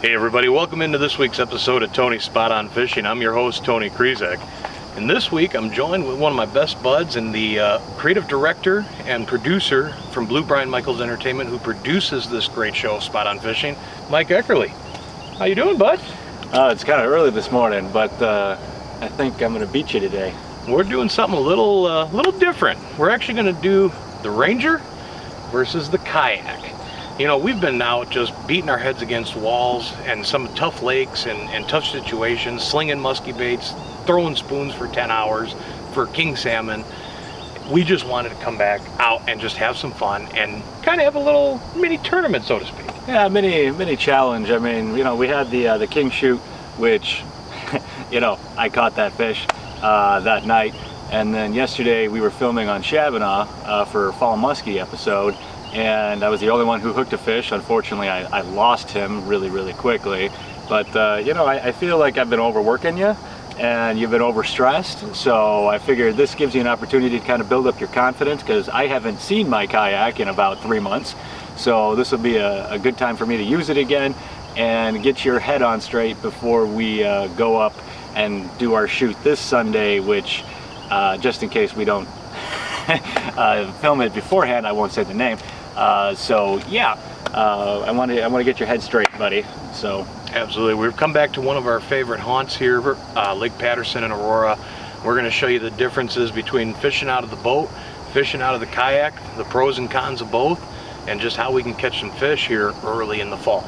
Hey everybody, welcome into this week's episode of Tony's Spot On Fishing. I'm your host, Tony Krizak. And this week I'm joined with one of my best buds and the creative director and producer from Blue Brian Michaels Entertainment, who produces this great show, Spot On Fishing, Mike Eckerly. How you doing, bud? It's kind of early this morning, but I think I'm going to beat you today. We're doing something a little different. We're actually going to do the Ranger versus the Kayak. You know, we've been out just beating our heads against walls and some tough lakes and tough situations, slinging musky baits, throwing spoons for 10 hours for king salmon. We just wanted to come back out and just have some fun and kind of have a little mini tournament, so to speak. Yeah, mini challenge. I mean, you know, we had the king shoot, which, you know, I caught that fish that night. And then yesterday we were filming on Shabana for Fall Muskie episode. And I was the only one who hooked a fish. Unfortunately, I lost him really quickly. But, you know, I feel like I've been overworking you and you've been overstressed. So I figured this gives you an opportunity to kind of build up your confidence, because I haven't seen my kayak in about 3 months. So this will be a good time for me to use it again and get your head on straight before we go up and do our shoot this Sunday, which, just in case we don't film it beforehand, I won't say the name. So yeah, I want to get your head straight, buddy. So absolutely, we've come back to one of our favorite haunts here, Lake Patterson in Aurora. We're going to show you the differences between fishing out of the boat, fishing out of the kayak, the pros and cons of both, and just how we can catch some fish here early in the fall.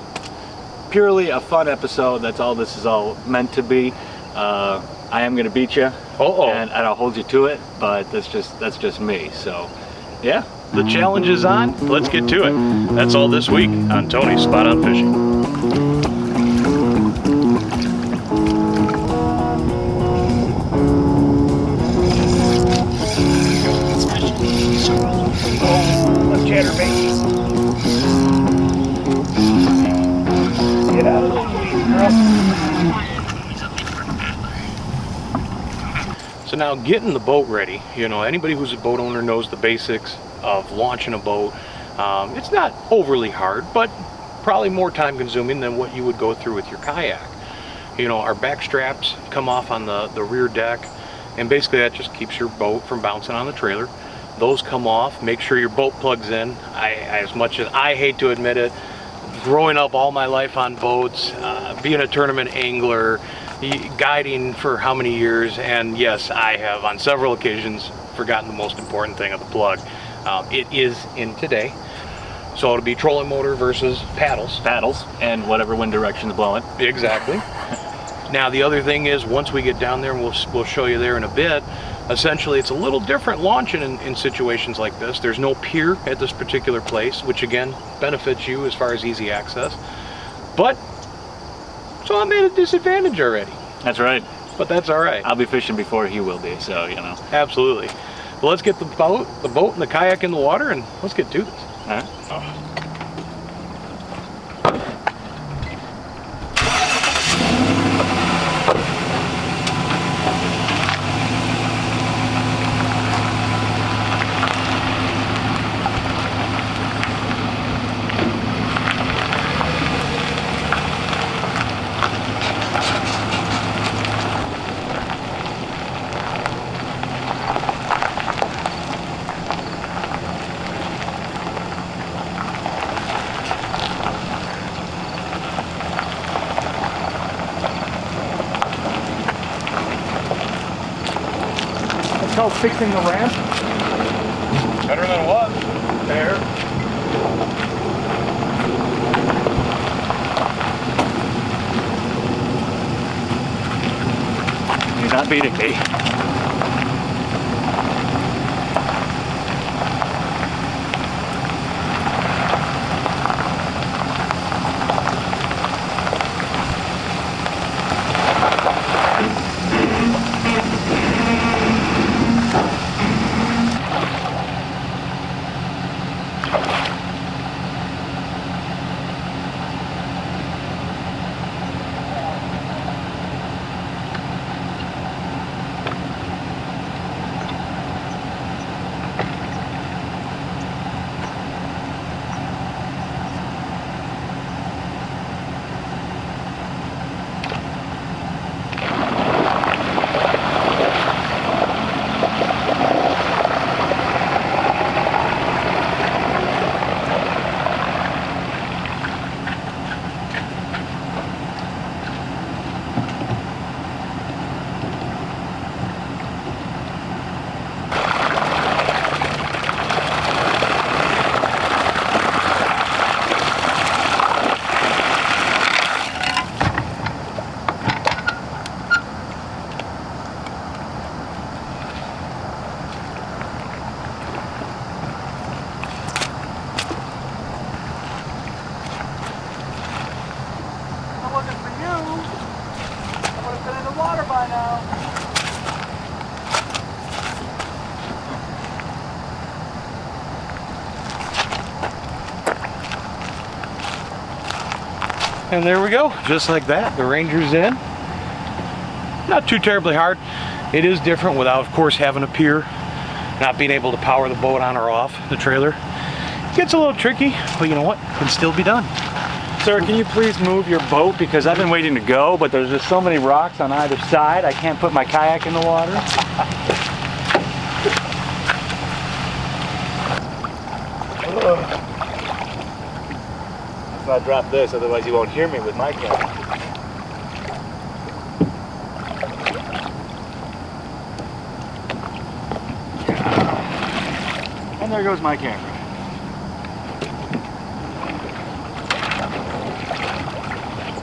Purely a fun episode. That's all this is all meant to be. I am going to beat you, and I'll hold you to it, but that's just me. So yeah. The challenge is on. Let's get to it. That's all this week on Tony's Spot On Fishing. Let's chatterbait. Get out of the way, girl. So now getting the boat ready, you know, anybody who's a boat owner knows the basics of launching a boat. It's not overly hard, but probably more time consuming than what you would go through with your kayak. You know, our back straps come off on the rear deck, and basically that just keeps your boat from bouncing on the trailer. Those come off. Make sure your boat plugs in. As much as I hate to admit it, growing up all my life on boats, being a tournament angler, guiding for how many years, and yes, I have on several occasions forgotten the most important thing of the plug. It is in today, so it'll be trolling motor versus paddles, and whatever wind direction's blowing. Exactly. Now the other thing is, once we get down there, and we'll show you there in a bit, essentially it's a little different launching in situations like this. There's no pier at this particular place, which again benefits you as far as easy access, but so I'm at a disadvantage already. That's right. But that's all right. I'll be fishing before he will be, so you know. Absolutely. Well, let's get the boat and the kayak in the water, and let's get to this. All right. Fixing the ramp. Better than what? There. He's not beating me. And there we go, just like that, the Ranger's in. Not too terribly hard. It is different without, of course, having a pier, not being able to power the boat on or off the trailer. It gets a little tricky, but you know what? It can still be done. Sir, can you please move your boat? Because I've been waiting to go, but there's just so many rocks on either side. I can't put my kayak in the water. If I drop this, otherwise you won't hear me with my camera. And there goes my camera.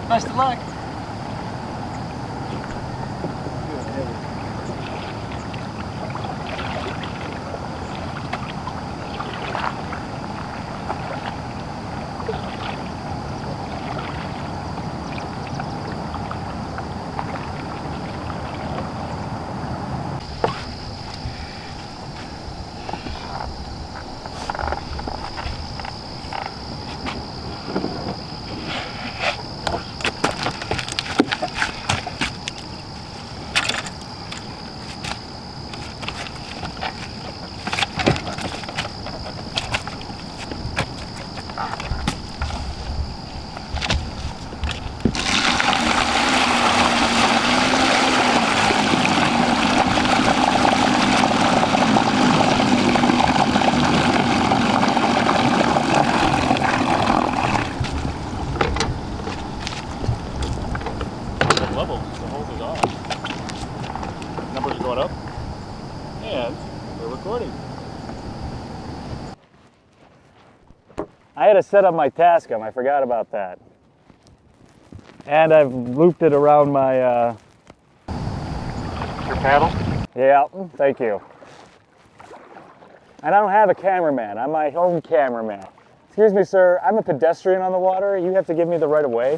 Best of luck. Level, the hold is off. Numbers are going up, and we're recording. I had to set up my Tascam, I forgot about that. And I've looped it around my Your paddle? yeah, thank you. And I don't have a cameraman, I'm my own cameraman. Excuse me, sir, I'm a pedestrian on the water. You have to give me the right of way.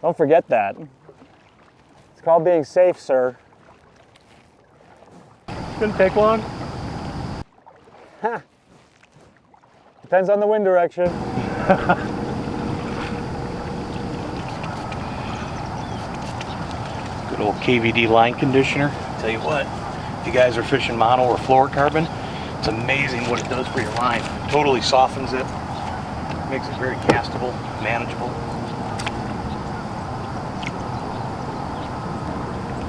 Don't forget that. It's called being safe, sir. Shouldn't take long. Ha! Depends on the wind direction. Good old KVD line conditioner. Tell you what, if you guys are fishing mono or fluorocarbon, it's amazing what it does for your line. Totally softens it, makes it very castable, manageable.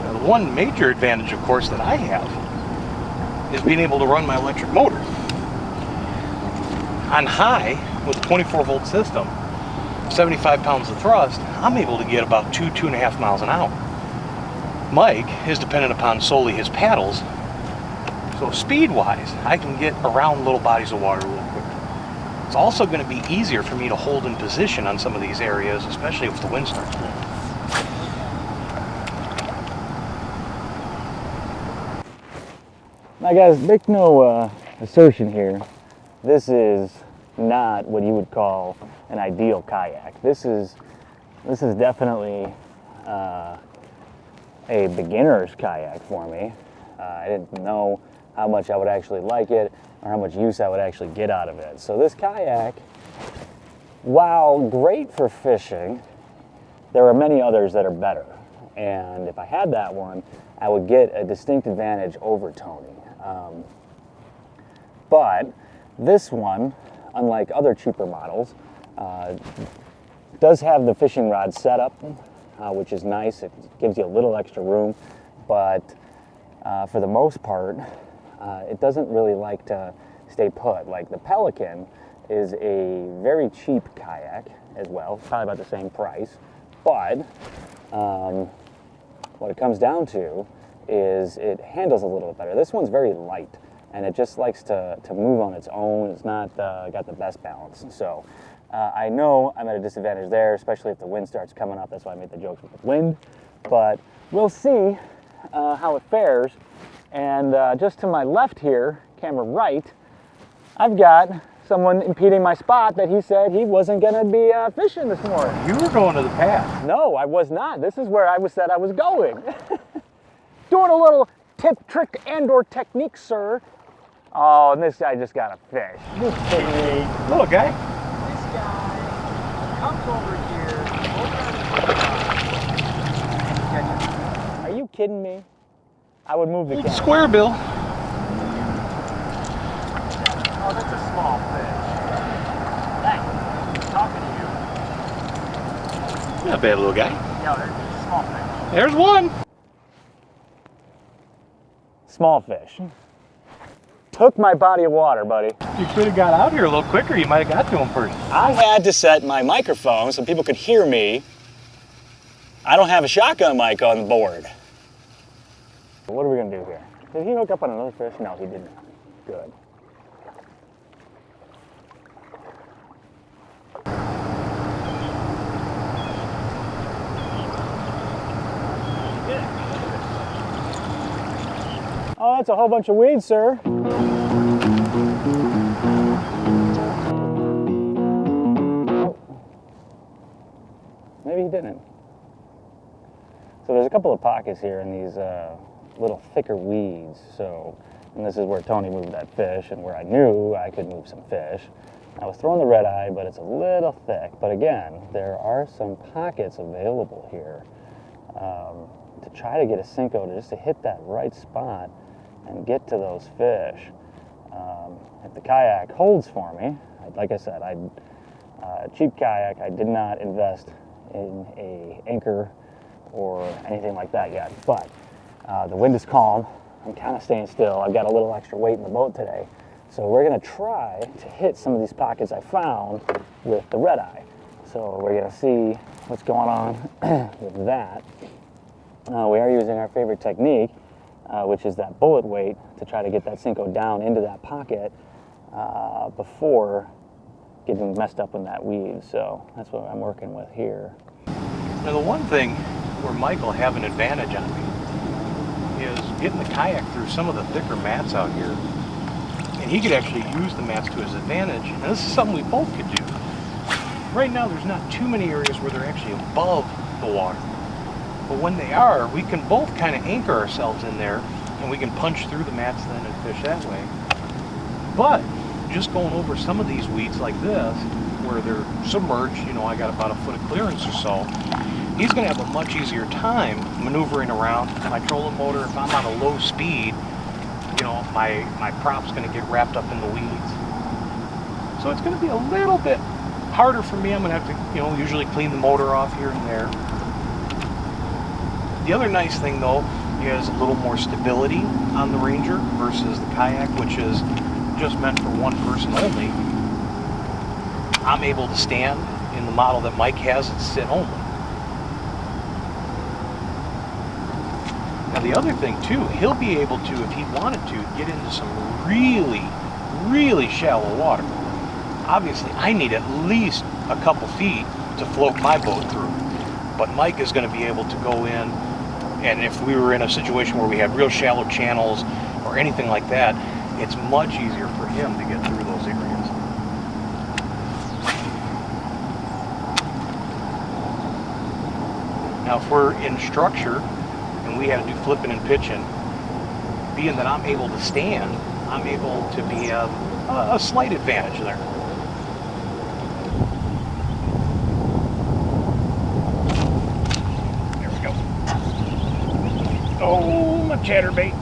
Now, the one major advantage, of course, that I have is being able to run my electric motor. On high, with a 24-volt system, 75 pounds of thrust, I'm able to get about 2.5 miles an hour. Mike is dependent upon solely his paddles, so speed-wise, I can get around little bodies of water a little quicker. It's also going to be easier for me to hold in position on some of these areas, especially if the wind starts blowing. Now guys, make no assertion here. This is not what you would call an ideal kayak. This is definitely a beginner's kayak for me. I didn't know how much I would actually like it or how much use I would actually get out of it. So this kayak, while great for fishing, there are many others that are better. And if I had that one, I would get a distinct advantage over Tony. But this one, unlike other cheaper models, does have the fishing rod setup, which is nice. It gives you a little extra room, but for the most part, it doesn't really like to stay put. Like the Pelican is a very cheap kayak as well, probably about the same price, but what it comes down to is it handles a little better. This one's very light, and it just likes to move on its own. It's not got the best balance. So I know I'm at a disadvantage there, especially if the wind starts coming up. That's why I made the jokes with the wind. But we'll see how it fares. And just to my left here, camera right, I've got someone impeding my spot that he said he wasn't gonna be fishing this morning. You were going to the path. No, I was not. This is where I said I was going. Doing a little tip, trick, and/or technique, sir. Oh, and this guy just got a fish. Little guy. This guy comes over here. Are you kidding me? I would move the camera. Square bill. Oh, that's a small fish. Hey, I'm talking to you. Not bad, little guy. Yeah, there's a small fish. There's one. Small fish. Took my body of water, buddy. You could have got out here a little quicker. You might have got to him first. I had to set my microphone so people could hear me. I don't have a shotgun mic on the board. What are we gonna do here? Did he hook up on another fish? No, he did not. Good. Oh, that's a whole bunch of weeds, sir. Maybe he didn't. So there's a couple of pockets here in these little thicker weeds. So, and this is where Tony moved that fish and where I knew I could move some fish. I was throwing the red eye, but it's a little thick. But again, there are some pockets available here to try to get a Senko just to hit that right spot and get to those fish. If the kayak holds for me, like I said, cheap kayak, I did not invest in a anchor or anything like that yet, but the wind is calm. I'm kind of staying still. I've got a little extra weight in the boat today, so we're going to try to hit some of these pockets I found with the red eye. So we're going to see what's going on with that. We are using our favorite technique, which is that bullet weight, to try to get that Senko down into that pocket before getting messed up in that weed. So that's what I'm working with here. Now the one thing where Mike will have an advantage on me is getting the kayak through some of the thicker mats out here. And he could actually use the mats to his advantage. And this is something we both could do. Right now there's not too many areas where they're actually above the water. But when they are, we can both kind of anchor ourselves in there and we can punch through the mats then and fish that way. But just going over some of these weeds like this, where they're submerged, you know, I got about a foot of clearance or so, he's going to have a much easier time maneuvering around. My trolling motor, if I'm on a low speed, you know, my prop's going to get wrapped up in the weeds. So it's going to be a little bit harder for me. I'm going to have to, you know, usually clean the motor off here and there. The other nice thing though is a little more stability on the Ranger versus the kayak, which is just meant for one person only. I'm able to stand in the model that Mike has and sit only. Now the other thing too, he'll be able to, if he wanted to, get into some really, really shallow water. Obviously I need at least a couple feet to float my boat through, but Mike is going to be able to go in, and if we were in a situation where we had real shallow channels or anything like that, it's much easier for him to get through those areas. Now if we're in structure and we had to do flipping and pitching, being that I'm able to stand, I'm able to be a slight advantage there. There we go. Oh, my chatterbait.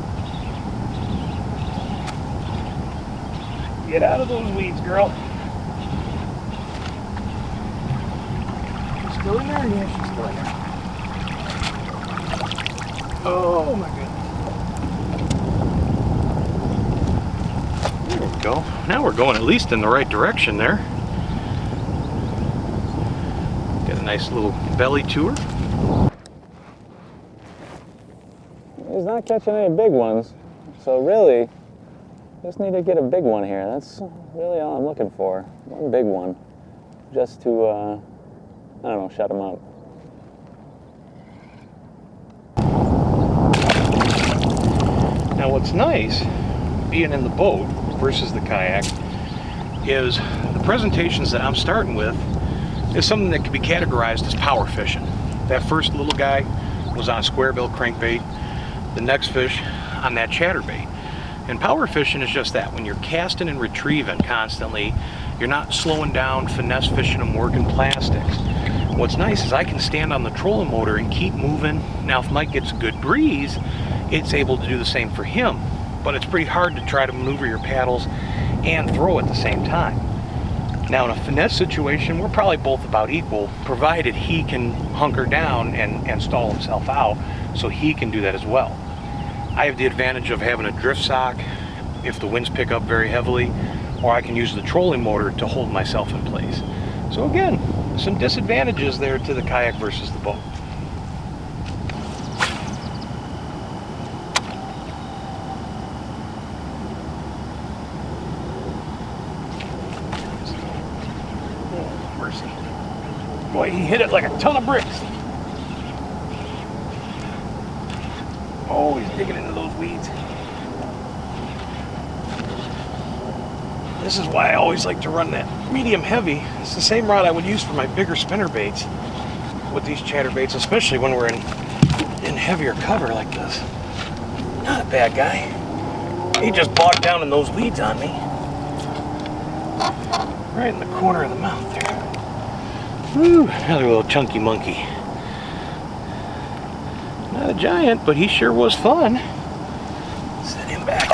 Get out of those weeds, girl. She's still in there? Yeah, she's still in there. Oh my goodness. There we go. Now we're going at least in the right direction there. Got a nice little belly to her. He's not catching any big ones, so really, just need to get a big one here. That's really all I'm looking for. One big one, just to, I don't know, shut him up. Now what's nice, being in the boat versus the kayak, is the presentations that I'm starting with is something that can be categorized as power fishing. That first little guy was on a square bill crankbait, the next fish on that chatterbait. And power fishing is just that. When you're casting and retrieving constantly, you're not slowing down, finesse fishing them, working plastics. What's nice is I can stand on the trolling motor and keep moving. Now if Mike gets a good breeze, it's able to do the same for him. But it's pretty hard to try to maneuver your paddles and throw at the same time. Now in a finesse situation, we're probably both about equal, provided he can hunker down and stall himself out, so he can do that as well. I have the advantage of having a drift sock if the winds pick up very heavily, or I can use the trolling motor to hold myself in place. So again, some disadvantages there to the kayak versus the boat. Oh, mercy. Boy, he hit it like a ton of bricks. Oh, he's digging into those weeds. This is why I always like to run that medium heavy. It's the same rod I would use for my bigger spinner baits with these chatterbaits, especially when we're in heavier cover like this. Not a bad guy. He just bogged down in those weeds on me. Right in the corner of the mouth there. Woo, another little chunky monkey. Not a giant, but he sure was fun. Set him back.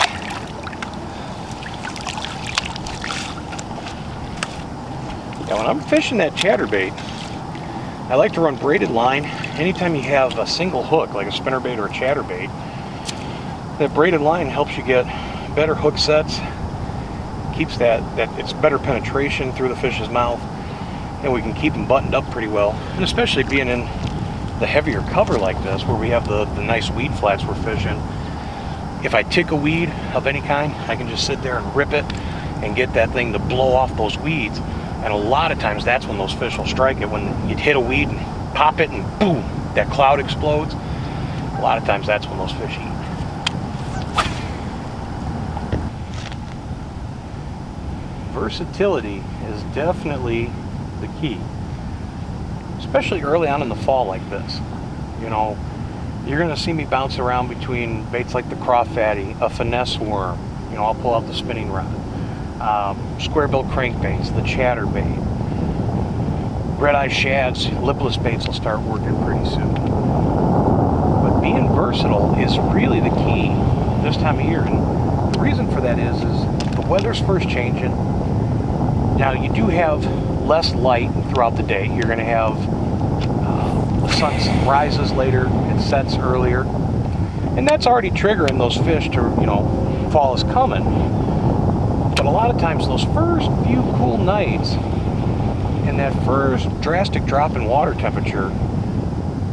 Now when I'm fishing that chatterbait, I like to run braided line. Anytime you have a single hook, like a spinnerbait or a chatterbait, that braided line helps you get better hook sets, keeps that it's better penetration through the fish's mouth, and we can keep them buttoned up pretty well. And especially being in the heavier cover like this, where we have the nice weed flats we're fishing, if I tick a weed of any kind, I can just sit there and rip it and get that thing to blow off those weeds. And a lot of times that's when those fish will strike it. When you hit a weed and pop it and boom, that cloud explodes. A lot of times that's when those fish eat. Versatility is definitely the key, especially early on in the fall like this. You know, you're gonna see me bounce around between baits like the crawfatty, a finesse worm. You know, I'll pull out the spinning rod. Square-bill crankbaits, the chatterbait, red-eye shads, lipless baits will start working pretty soon. But being versatile is really the key this time of year, and the reason for that is the weather's first changing. Now you do have less light throughout the day. You're going to have the sun rises later, it sets earlier, and that's already triggering those fish to, you know, fall is coming. But a lot of times those first few cool nights and that first drastic drop in water temperature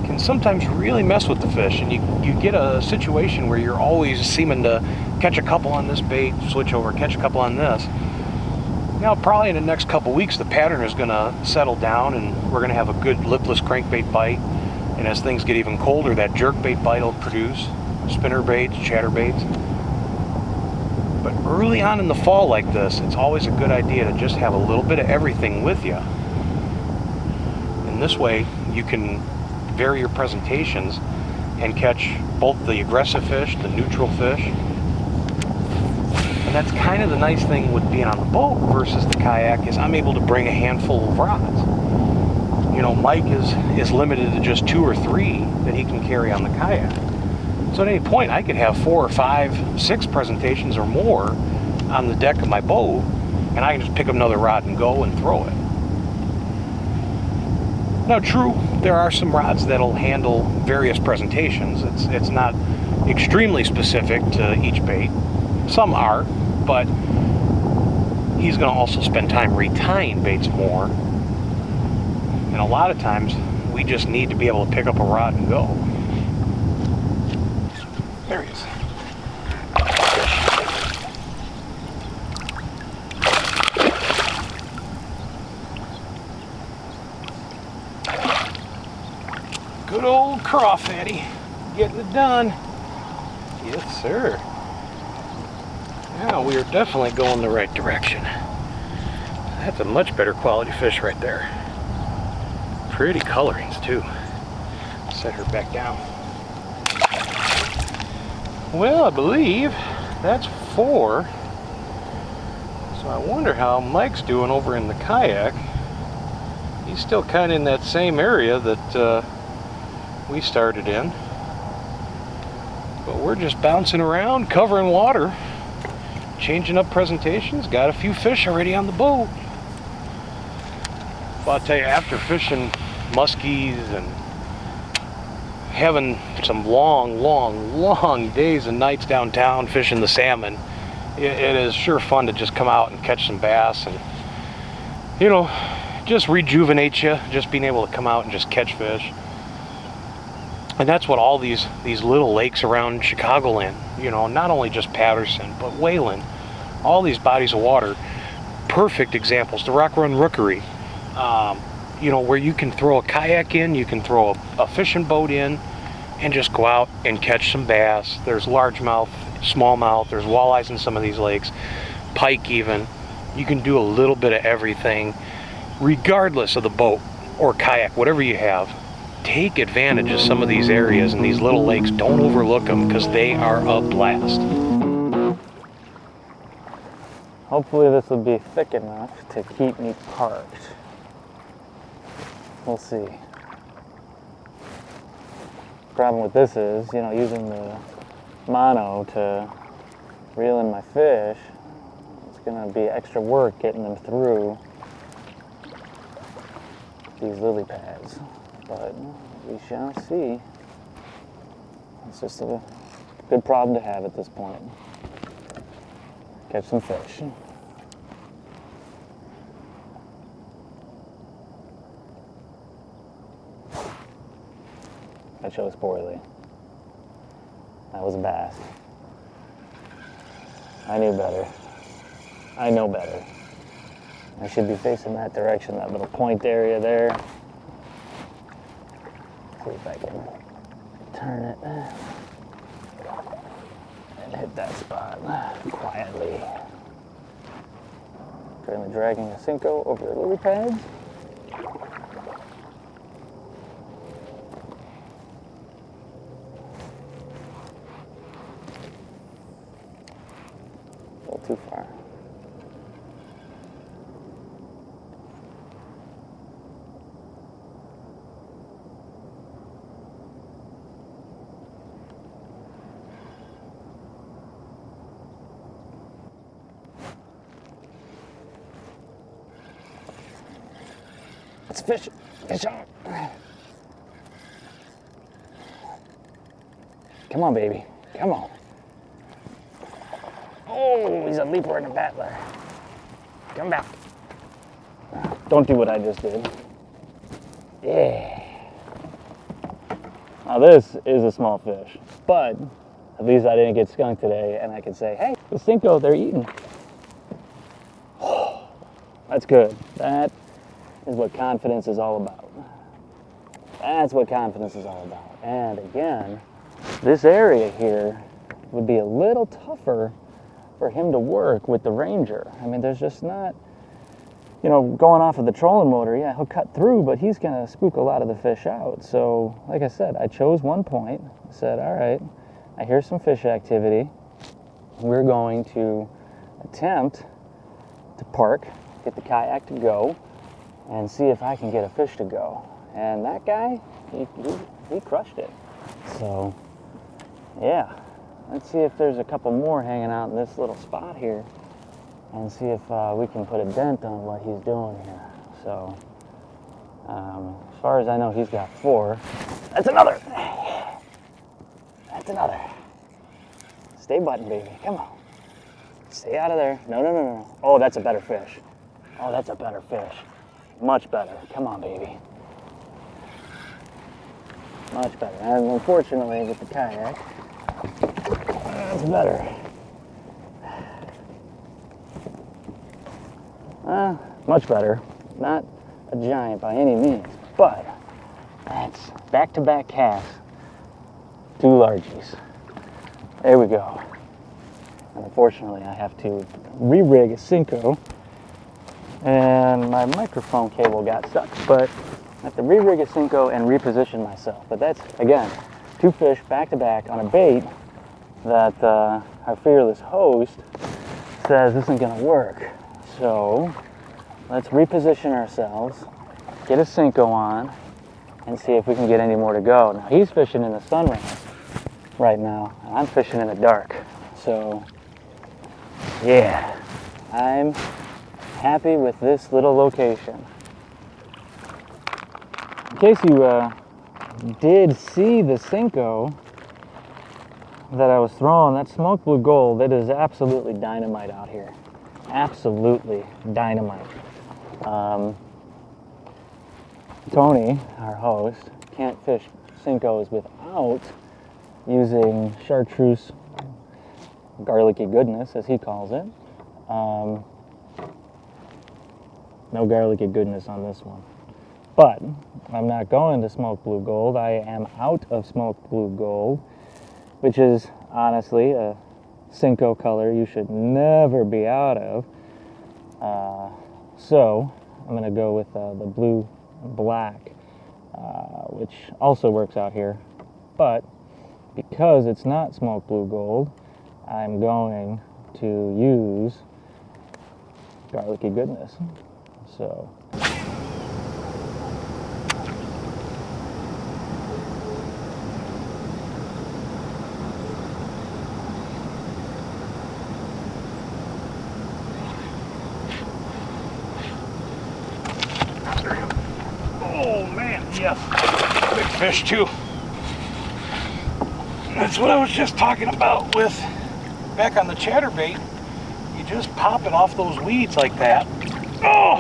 can sometimes really mess with the fish, and you get a situation where you're always seeming to catch a couple on this bait, switch over, catch a couple on this. Now probably in the next couple weeks the pattern is going to settle down and we're going to have a good lipless crankbait bite, and as things get even colder that jerkbait bite will produce, spinner baits, chatterbaits. But early on in the fall like this, it's always a good idea to just have a little bit of everything with you. And this way you can vary your presentations and catch both the aggressive fish, the neutral fish. And that's kind of the nice thing with being on the boat versus the kayak, is I'm able to bring a handful of rods. You know, Mike is limited to just 2 or 3 that he can carry on the kayak. So at any point I could have 4 or 5, 6 presentations or more on the deck of my boat, and I can just pick up another rod and go and throw it. Now true, there are some rods that'll handle various presentations. It's not extremely specific to each bait. Some are, but he's going to also spend time retying baits more. And a lot of times we just need to be able to pick up a rod and go. There he is. Good old crawfatty, getting it done. Yes, sir. Now we are definitely going the right direction. That's a much better quality fish right there. Pretty colorings too. Set her back down. Well, I believe that's 4. So I wonder how Mike's doing over in the kayak. He's still kind of in that same area that we started in. But we're just bouncing around, covering water, changing up presentations. Got a few fish already on the boat. Well, I'll tell you, after fishing muskies and having some long days and nights downtown fishing the salmon, it is sure fun to just come out and catch some bass and, you know, just rejuvenate you, just being able to come out and just catch fish. And that's what all these little lakes around Chicagoland, you know, not only just Patterson, but Wayland, all these bodies of water, perfect examples. The Rock Run Rookery, you know, where you can throw a kayak in, you can throw a fishing boat in, and just go out and catch some bass. There's largemouth, smallmouth, there's walleyes in some of these lakes, pike even. You can do a little bit of everything, regardless of the boat or kayak, whatever you have. Take advantage of some of these areas and these little lakes. Don't overlook them, because they are a blast. Hopefully this will be thick enough to keep me parked. We'll see. Problem with this is, you know, using the mono to reel in my fish, it's gonna be extra work getting them through these lily pads. But we shall see. It's just a good problem to have at this point. Catch some fish. I chose poorly. That was a bass. I knew better. I know better. I should be facing that direction, that little point area there. See if I can turn it and hit that spot quietly. Currently dragging a Senko over the lily pads. A little too far. Let's fish. Fish on. Come on, baby. Come on. Oh, he's a leaper and a battler. Come back. Don't do what I just did. Yeah. Now this is a small fish, but at least I didn't get skunked today, and I can say, hey, the Senko, they're eating. Oh, that's good. That is what confidence is all about. That's what confidence is all about. And again, this area here would be a little tougher for him to work with the Ranger. I mean, there's just not, you know, going off of the trolling motor, yeah, he'll cut through, but he's gonna spook a lot of the fish out. So, like I said, I chose one point. I said, all right, I hear some fish activity. We're going to attempt to park, get the kayak to go, and see if I can get a fish to go. And that guy, he crushed it. So, yeah. Let's see if there's a couple more hanging out in this little spot here, and see if we can put a dent on what he's doing here. So, as far as I know, he's got 4. That's another. That's another. Stay button, baby. Come on. Stay out of there. No, no, no, no. Oh, that's a better fish. Oh, that's a better fish. Much better. Come on, baby. Much better. And unfortunately, with the kayak, that's better. Much better. Not a giant by any means, but that's back-to-back casts. 2 largies. There we go. And unfortunately, I have to re-rig a Senko, and my microphone cable got stuck, but I have to re-rig a Senko and reposition myself. But that's, again, 2 fish back-to-back on a bait that our fearless host says isn't gonna work. So let's reposition ourselves, get a Senko on, and see if we can get any more to go. Now he's fishing in the sunrise right now, and I'm fishing in the dark. So yeah, I'm happy with this little location. In case you did see the Senko that I was throwing, that smoked blue gold, it is absolutely dynamite out here. Absolutely dynamite. Tony, our host, can't fish Senkos without using chartreuse garlicky goodness, as he calls it. No garlicky goodness on this one. But I'm not going to smoked blue gold. I am out of smoked blue gold, which is honestly a Senko color you should never be out of. So I'm going to go with the blue black, which also works out here. But because it's not smoked blue gold, I'm going to use garlicky goodness. So Oh man, yeah, big fish too. That's what I was just talking about with back on the chatterbait. You just pop it off those weeds like that. Oh,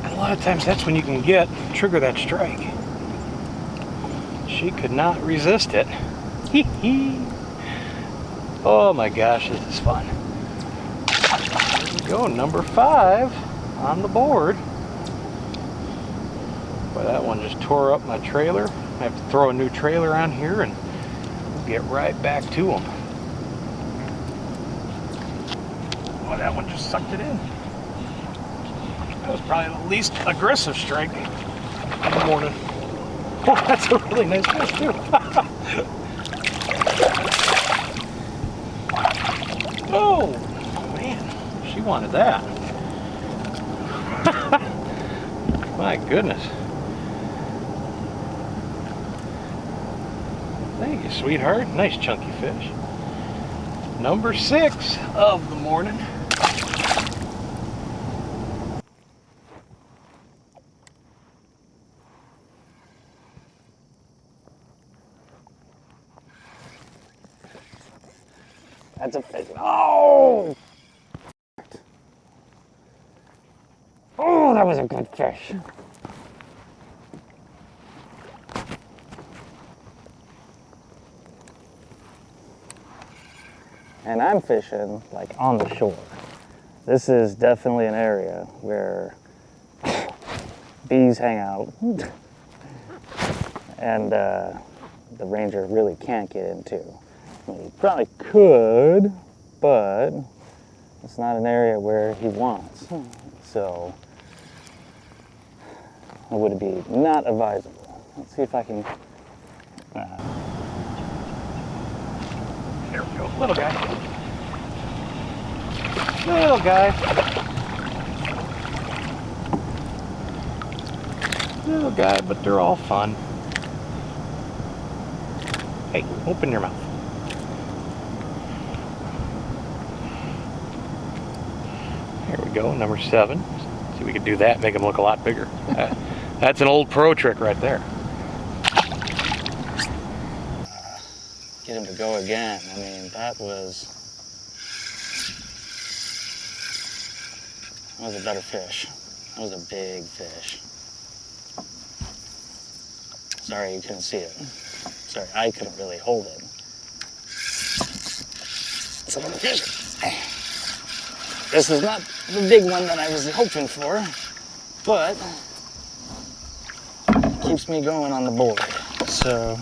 and a lot of times that's when you can trigger that strike. She could not resist it. Oh my gosh, this is fun. There we go, number 5 on the board. Boy, that one just tore up my trailer. I have to throw a new trailer on here and get right back to them. Oh, that one just sucked it in. That was probably the least aggressive strike of the morning. Oh, that's a really nice fish too. Oh, man, she wanted that. My goodness. Thank you, sweetheart. Nice chunky fish. Number 6 of the morning. that's a fish. Oh! Oh, that was a good fish. And I'm fishing like on the shore. This is definitely an area where bees hang out and the ranger really can't get into. I mean, he probably could, but it's not an area where he wants. So it would be not advisable. Let's see if I can. There we go, little guy. Little guy. Little guy, but they're all fun. Hey, open your mouth. Here we go, number 7. See if we can do that, make him look a lot bigger. That's an old pro trick right there. Get him to go again. I mean, that was a better fish. That was a big fish. Sorry you couldn't see it. Sorry, I couldn't really hold it. It's a little fish. This is not the big one that I was hoping for, but it keeps me going on the board. So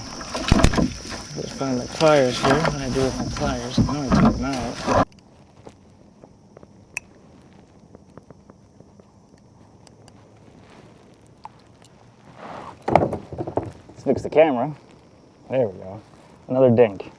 let's find my pliers here. What do I do with my pliers? I know I took them out. Let's fix the camera. There we go. Another dink.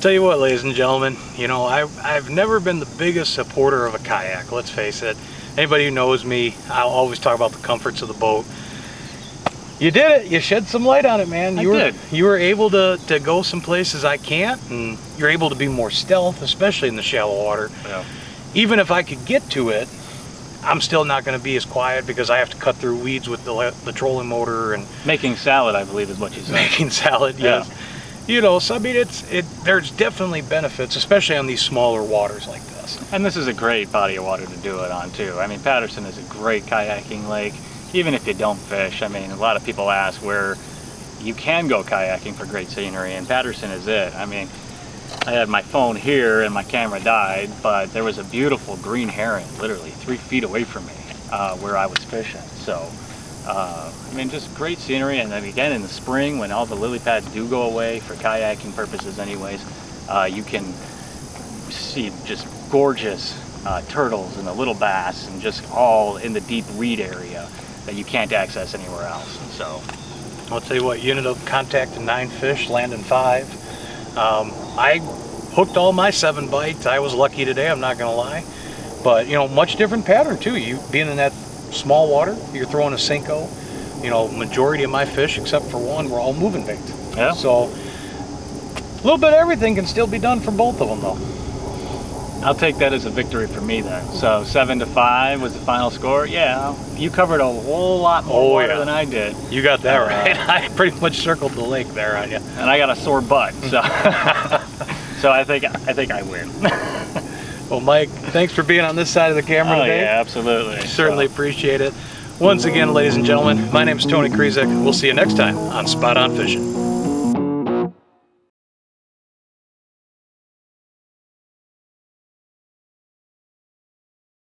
tell you what, ladies and gentlemen, you know, I've never been the biggest supporter of a kayak, let's face it. Anybody who knows me, I'll always talk about the comforts of the boat. You did it. You shed some light on it, man. You were able to go some places I can't, and you're able to be more stealth, especially in the shallow water. Yeah. Even if I could get to it, I'm still not going to be as quiet because I have to cut through weeds with the trolling motor and Making salad, I believe, is what you said. making salad. Yes. You know, so I mean, there's definitely benefits, especially on these smaller waters like this. And this is a great body of water to do it on too. I mean, Patterson is a great kayaking lake. Even if you don't fish, I mean, a lot of people ask where you can go kayaking for great scenery, and Patterson is it. I mean, I had my phone here and my camera died, but there was a beautiful green heron literally 3 feet away from me where I was fishing. So, I mean, just great scenery. And then again, in the spring, when all the lily pads do go away for kayaking purposes anyways, you can see just gorgeous turtles and the little bass and just all in the deep reed area that you can't access anywhere else. So I'll tell you what, you ended up contacting 9 fish, landing 5. I hooked all my 7 bites. I was lucky today, I'm not gonna lie. But you know, much different pattern too. You being in that small water, you're throwing a Senko. You know, majority of my fish, except for one, were all moving bait. yeah. So a little bit of everything can still be done from both of them though. I'll take that as a victory for me then. So 7-5 was the final score. Yeah, you covered a whole lot more water than I did. You got that right. I pretty much circled the lake there on you. And I got a sore butt, so so I think I win. Well, Mike, thanks for being on this side of the camera today. Yeah, absolutely. Certainly appreciate it. Once again, ladies and gentlemen, my name is Tony Krizek. We'll see you next time on Spot On Fishing.